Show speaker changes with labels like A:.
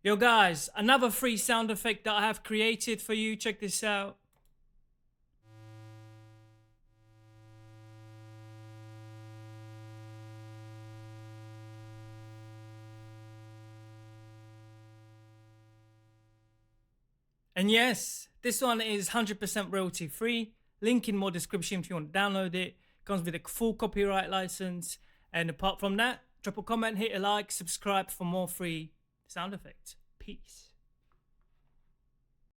A: Yo guys, another free sound effect that I have created for you. Check this out. And yes, this one is 100% royalty free. Link in my description if you want to download it. Comes with a full copyright license. And apart from that, drop a comment, hit a like, subscribe for more free sound effects. Peace.